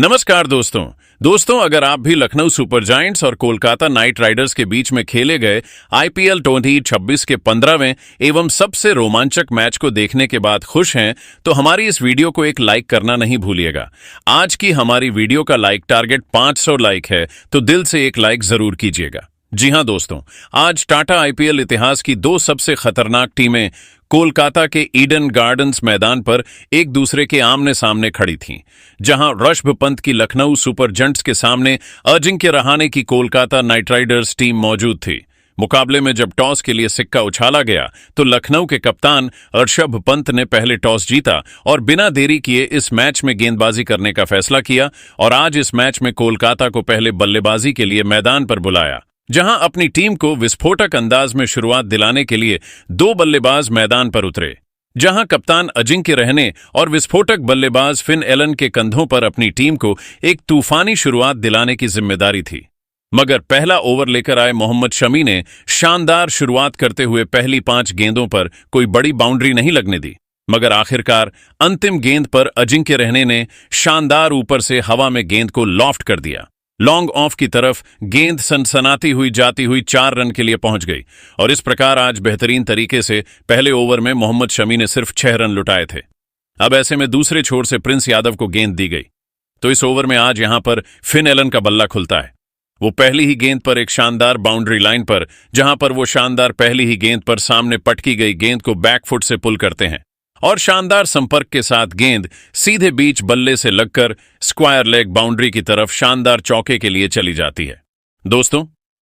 नमस्कार दोस्तों अगर आप भी लखनऊ सुपर जायंट्स और कोलकाता नाइट राइडर्स के बीच में खेले गए आईपीएल 2026 के 15वें एवं सबसे रोमांचक मैच को देखने के बाद खुश हैं तो हमारी इस वीडियो को एक लाइक करना नहीं भूलिएगा। आज की हमारी वीडियो का लाइक टारगेट 500 लाइक है, तो दिल से एक लाइक जरूर कीजिएगा। जी हां दोस्तों, आज टाटा आईपीएल इतिहास की दो सबसे खतरनाक टीमें कोलकाता के ईडन गार्डन्स मैदान पर एक दूसरे के आमने सामने खड़ी थीं, जहां ऋषभ पंत की लखनऊ सुपर जयंट्स के सामने अजिंक्य रहाणे की कोलकाता नाइट राइडर्स टीम मौजूद थी। मुकाबले में जब टॉस के लिए सिक्का उछाला गया तो लखनऊ के कप्तान ऋषभ पंत ने पहले टॉस जीता और बिना देरी किए इस मैच में गेंदबाजी करने का फैसला किया और आज इस मैच में कोलकाता को पहले बल्लेबाजी के लिए मैदान पर बुलाया, जहां अपनी टीम को विस्फोटक अंदाज में शुरुआत दिलाने के लिए दो बल्लेबाज मैदान पर उतरे, जहां कप्तान अजिंक्य रहाणे और विस्फोटक बल्लेबाज फिन एलन के कंधों पर अपनी टीम को एक तूफानी शुरुआत दिलाने की जिम्मेदारी थी। मगर पहला ओवर लेकर आए मोहम्मद शमी ने शानदार शुरुआत करते हुए पहली 5 गेंदों पर कोई बड़ी बाउंड्री नहीं लगने दी, मगर आखिरकार अंतिम गेंद पर अजिंक्य रहाणे ने शानदार ऊपर से हवा में गेंद को लॉफ्ट कर दिया। लॉन्ग ऑफ की तरफ गेंद सनसनाती हुई जाती हुई 4 रन के लिए पहुंच गई और इस प्रकार आज बेहतरीन तरीके से पहले ओवर में मोहम्मद शमी ने सिर्फ 6 रन लुटाए थे। अब ऐसे में दूसरे छोर से प्रिंस यादव को गेंद दी गई, तो इस ओवर में आज यहां पर फिन एलन का बल्ला खुलता है। वो पहली ही गेंद पर एक शानदार बाउंड्री लाइन पर, जहां पर वो शानदार पहली ही गेंद पर सामने पटकी गई गेंद को बैकफुट से पुल करते हैं और शानदार संपर्क के साथ गेंद सीधे बीच बल्ले से लगकर स्क्वायर लेग बाउंड्री की तरफ शानदार चौके के लिए चली जाती है। दोस्तों,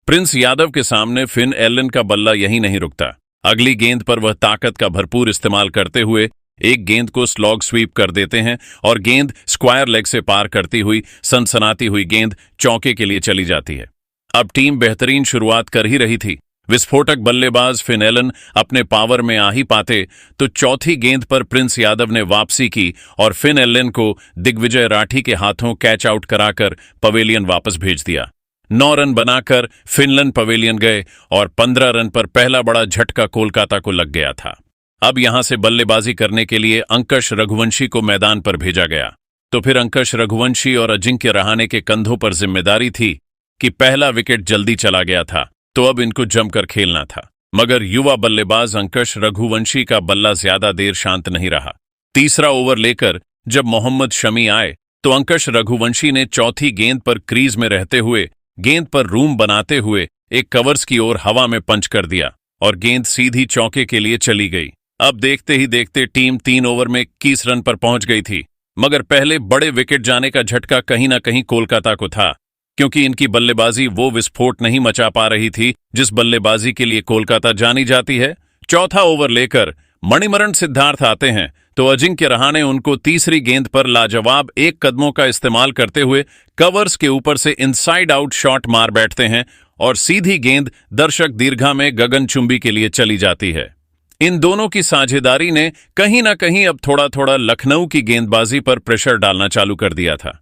प्रिंस यादव के सामने फिन एलन का बल्ला यहीं नहीं रुकता। अगली गेंद पर वह ताकत का भरपूर इस्तेमाल करते हुए एक गेंद को स्लॉग स्वीप कर देते हैं और गेंद स्क्वायर लेग से पार करती हुई सनसनाती हुई गेंद चौके के लिए चली जाती है। अब टीम बेहतरीन शुरुआत कर ही रही थी। विस्फोटक बल्लेबाज फिन एलन अपने पावर में आ ही पाते तो चौथी गेंद पर प्रिंस यादव ने वापसी की और फिन एलन को दिग्विजय राठी के हाथों कैच आउट कराकर पवेलियन वापस भेज दिया। 9 रन बनाकर फिनलैंड पवेलियन गए और 15 रन पर पहला बड़ा झटका कोलकाता को लग गया था। अब यहां से बल्लेबाजी करने के लिए अंकश रघुवंशी को मैदान पर भेजा गया, तो फिर अंकश रघुवंशी और अजिंक्य रहाणे के कंधों पर जिम्मेदारी थी कि पहला विकेट जल्दी चला गया था, तो अब इनको जमकर खेलना था। मगर युवा बल्लेबाज अंकश रघुवंशी का बल्ला ज्यादा देर शांत नहीं रहा। तीसरा ओवर लेकर जब मोहम्मद शमी आए तो अंकश रघुवंशी ने चौथी गेंद पर क्रीज में रहते हुए गेंद पर रूम बनाते हुए एक कवर्स की ओर हवा में पंच कर दिया और गेंद सीधी चौके के लिए चली गई। अब देखते ही देखते टीम 3 ओवर में 21 रन पर पहुंच गई थी, मगर पहले बड़े विकेट जाने का झटका कहीं ना कहीं कोलकाता को था, क्योंकि इनकी बल्लेबाजी वो विस्फोट नहीं मचा पा रही थी जिस बल्लेबाजी के लिए कोलकाता जानी जाती है। चौथा ओवर लेकर मणिमरण सिद्धार्थ आते हैं तो अजिंक्य रहाणे उनको तीसरी गेंद पर लाजवाब 1 कदमों का इस्तेमाल करते हुए कवर्स के ऊपर से इनसाइड आउट शॉट मार बैठते हैं और सीधी गेंद दर्शक दीर्घा में गगनचुंबी के लिए चली जाती है। इन दोनों की साझेदारी ने कहीं ना कहीं अब थोड़ा थोड़ा लखनऊ की गेंदबाजी पर प्रेशर डालना चालू कर दिया था।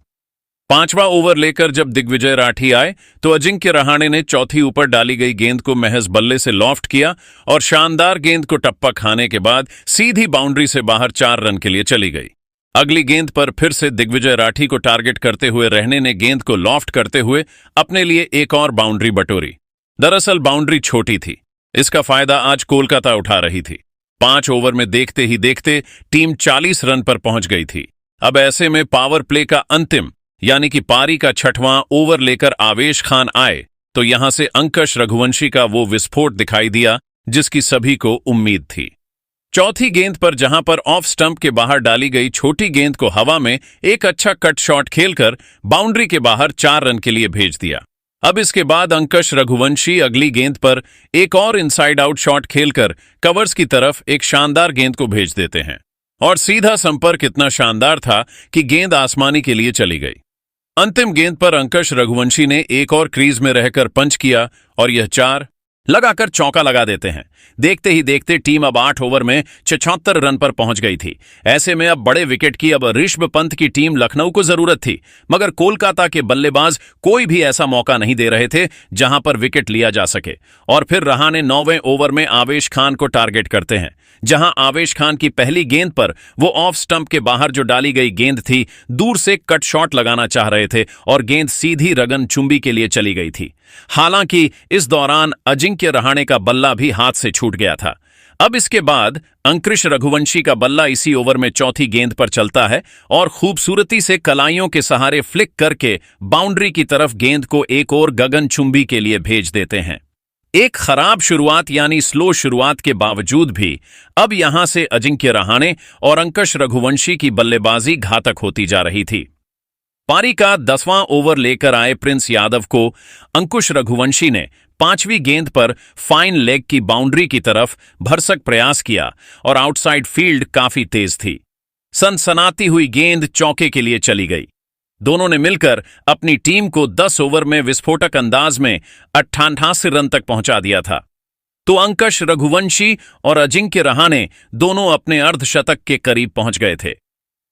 5वां ओवर लेकर जब दिग्विजय राठी आए तो अजिंक्य रहाणे ने चौथी ऊपर डाली गई गेंद को महज बल्ले से लॉफ्ट किया और शानदार गेंद को टप्पा खाने के बाद सीधी बाउंड्री से बाहर 4 रन के लिए चली गई। अगली गेंद पर फिर से दिग्विजय राठी को टारगेट करते हुए रहाणे ने गेंद को लॉफ्ट करते हुए अपने लिए एक और बाउंड्री बटोरी। दरअसल बाउंड्री छोटी थी, इसका फायदा आज कोलकाता उठा रही थी। 5 ओवर में देखते ही देखते टीम 40 रन पर पहुंच गई थी। अब ऐसे में पावर प्ले का अंतिम यानी कि पारी का 6वां ओवर लेकर आवेश खान आए तो यहां से अंकश रघुवंशी का वो विस्फोट दिखाई दिया जिसकी सभी को उम्मीद थी। चौथी गेंद पर जहां पर ऑफ स्टंप के बाहर डाली गई छोटी गेंद को हवा में एक अच्छा कट शॉट खेलकर बाउंड्री के बाहर 4 रन के लिए भेज दिया। अब इसके बाद अंकश रघुवंशी अगली गेंद पर एक और इनसाइड आउट शॉट खेलकर कवर्स की तरफ एक शानदार गेंद को भेज देते हैं और सीधा संपर्क इतना शानदार था कि गेंद आसमानी के लिए चली गई। अंतिम गेंद पर अंकश रघुवंशी ने एक और क्रीज में रहकर पंच किया और यह 4 लगाकर चौका लगा देते हैं। देखते ही देखते टीम अब 8 ओवर में 76 रन पर पहुंच गई थी। ऐसे में अब बड़े विकेट की अब ऋषभ पंत की टीम लखनऊ को जरूरत थी, मगर कोलकाता के बल्लेबाज कोई भी ऐसा मौका नहीं दे रहे थे जहां पर विकेट लिया जा सके। और फिर रहाणे 9वें ओवर में आवेश खान को टारगेट करते हैं, जहां आवेश खान की पहली गेंद पर वो ऑफ स्टंप के बाहर जो डाली गई गेंद थी, दूर से कट शॉट लगाना चाह रहे थे और गेंद सीधी रगन चुंबी के लिए चली गई थी। हालांकि इस दौरान अजिंक्य रहाणे का बल्ला भी हाथ से छूट गया था। अब इसके बाद अंकुश रघुवंशी का बल्ला इसी ओवर में चौथी गेंद पर चलता है और खूबसूरती से कलाइयों के सहारे फ्लिक करके बाउंड्री की तरफ गेंद को एक और गगनचुंबी के लिए भेज देते हैं। एक खराब शुरुआत यानी स्लो शुरुआत के बावजूद भी अब यहां से अजिंक्य रहाणे और अंकुश रघुवंशी की बल्लेबाजी घातक होती जा रही थी। पारी का 10वां ओवर लेकर आए प्रिंस यादव को अंकुश रघुवंशी ने 5वीं गेंद पर फाइन लेग की बाउंड्री की तरफ भरसक प्रयास किया और आउटसाइड फील्ड काफी तेज थी। सनसनाती हुई गेंद चौके के लिए चली गई। दोनों ने मिलकर अपनी टीम को 10 ओवर में विस्फोटक अंदाज में 88 रन तक पहुंचा दिया था। तो अंकुश रघुवंशी और अजिंक्य रहाणे दोनों अपने अर्धशतक के करीब पहुंच गए थे।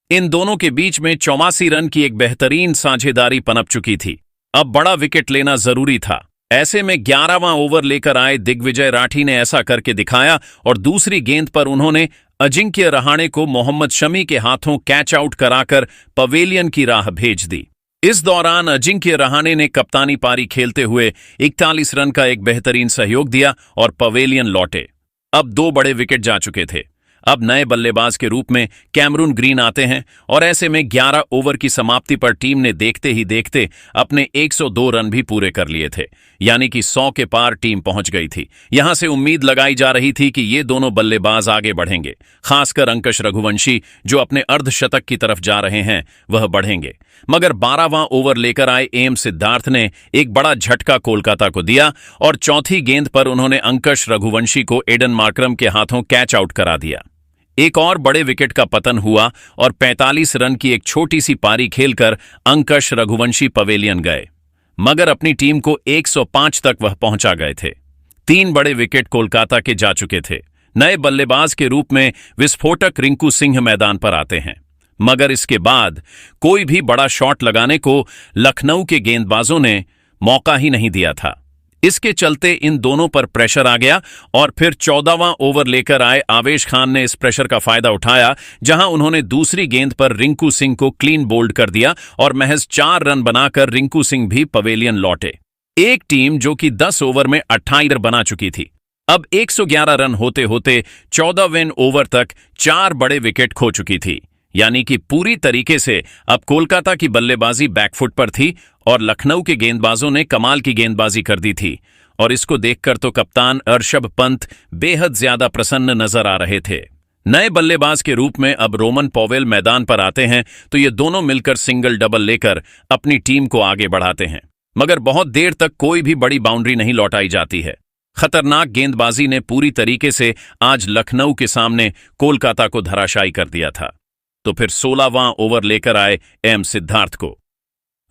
इन दोनों के बीच में 84 रन की एक बेहतरीन साझेदारी पनप चुकी थी। अब बड़ा विकेट लेना जरूरी था। ऐसे में 11वां ओवर लेकर आए दिग्विजय राठी ने ऐसा करके दिखाया और दूसरी गेंद पर उन्होंने अजिंक्य रहाणे को मोहम्मद शमी के हाथों कैच आउट कराकर पवेलियन की राह भेज दी। इस दौरान अजिंक्य रहाणे ने कप्तानी पारी खेलते हुए 41 रन का एक बेहतरीन सहयोग दिया और पवेलियन लौटे। अब 2 बड़े विकेट जा चुके थे। अब नए बल्लेबाज के रूप में कैमरून ग्रीन आते हैं और ऐसे में 11 ओवर की समाप्ति पर टीम ने देखते ही देखते अपने 102 रन भी पूरे कर लिए थे, यानी कि 100 के पार टीम पहुंच गई थी। यहां से उम्मीद लगाई जा रही थी कि ये दोनों बल्लेबाज आगे बढ़ेंगे, खासकर अंकुश रघुवंशी जो अपने अर्धशतक की तरफ जा रहे हैं वह बढ़ेंगे। मगर 12वां ओवर लेकर आए एम सिद्धार्थ ने एक बड़ा झटका कोलकाता को दिया और चौथी गेंद पर उन्होंने अंकुश रघुवंशी को एडन मार्करम के हाथों कैच आउट करा दिया। एक और बड़े विकेट का पतन हुआ और 45 रन की एक छोटी सी पारी खेलकर अंकुश रघुवंशी पवेलियन गए, मगर अपनी टीम को 105 तक वह पहुंचा गए थे। 3 बड़े विकेट कोलकाता के जा चुके थे। नए बल्लेबाज के रूप में विस्फोटक रिंकू सिंह मैदान पर आते हैं, मगर इसके बाद कोई भी बड़ा शॉट लगाने को लखनऊ के गेंदबाजों ने मौका ही नहीं दिया था। इसके चलते इन दोनों पर प्रेशर आ गया और फिर 14वां ओवर लेकर आए आवेश खान ने इस प्रेशर का फायदा उठाया, जहां उन्होंने दूसरी गेंद पर रिंकू सिंह को क्लीन बोल्ड कर दिया और महज 4 रन बनाकर रिंकू सिंह भी पवेलियन लौटे। एक टीम जो कि 10 ओवर में 28 रन बना चुकी थी, अब 111 रन होते होते 14वें ओवर तक 4 बड़े विकेट खो चुकी थी, यानी कि पूरी तरीके से अब कोलकाता की बल्लेबाजी बैकफुट पर थी और लखनऊ के गेंदबाजों ने कमाल की गेंदबाजी कर दी थी। और इसको देखकर तो कप्तान ऋषभ पंत बेहद ज्यादा प्रसन्न नजर आ रहे थे। नए बल्लेबाज के रूप में अब रोमन पॉवेल मैदान पर आते हैं तो ये दोनों मिलकर सिंगल डबल लेकर अपनी टीम को आगे बढ़ाते हैं, मगर बहुत देर तक कोई भी बड़ी बाउंड्री नहीं लौटाई जाती है। खतरनाक गेंदबाजी ने पूरी तरीके से आज लखनऊ के सामने कोलकाता को धराशायी कर दिया था। तो फिर 16वां ओवर लेकर आए एम सिद्धार्थ को।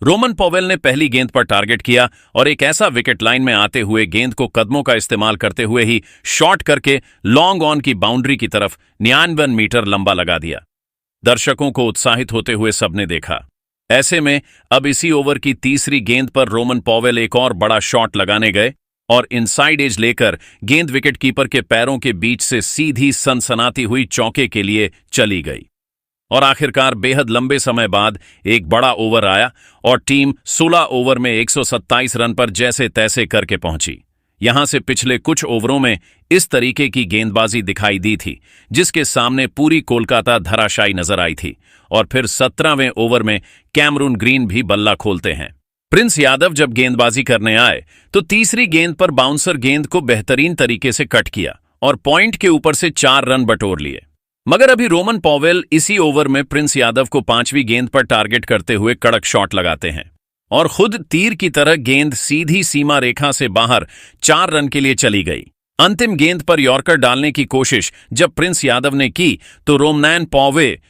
रोमन पॉवेल ने पहली गेंद पर टारगेट किया और एक ऐसा विकेट लाइन में आते हुए गेंद को कदमों का इस्तेमाल करते हुए ही शॉट करके लॉन्ग ऑन की बाउंड्री की तरफ 99 मीटर लंबा लगा दिया। दर्शकों को उत्साहित होते हुए सबने देखा। ऐसे में अब इसी ओवर की तीसरी गेंद पर रोमन पॉवेल एक और बड़ा शॉट लगाने गए और इनसाइड एज लेकर गेंद विकेटकीपर के पैरों के बीच से सीधी सनसनाती हुई चौके के लिए चली गई। और आखिरकार बेहद लंबे समय बाद एक बड़ा ओवर आया और टीम 16 ओवर में 127 रन पर जैसे तैसे करके पहुंची। यहां से पिछले कुछ ओवरों में इस तरीके की गेंदबाजी दिखाई दी थी जिसके सामने पूरी कोलकाता धराशायी नजर आई थी। और फिर 17वें ओवर में कैमरून ग्रीन भी बल्ला खोलते हैं। प्रिंस यादव जब गेंदबाजी करने आए तो तीसरी गेंद पर बाउंसर गेंद को बेहतरीन तरीके से कट किया और पॉइंट के ऊपर से 4 रन बटोर लिए। मगर अभी रोमन पॉवेल इसी ओवर में प्रिंस यादव को 5वीं गेंद पर टारगेट करते हुए कड़क शॉट लगाते हैं और खुद तीर की तरह गेंद सीधी सीमा रेखा से बाहर 4 रन के लिए चली गई। अंतिम गेंद पर यॉर्कर डालने की कोशिश जब प्रिंस यादव ने की तो रोमनैन पॉवे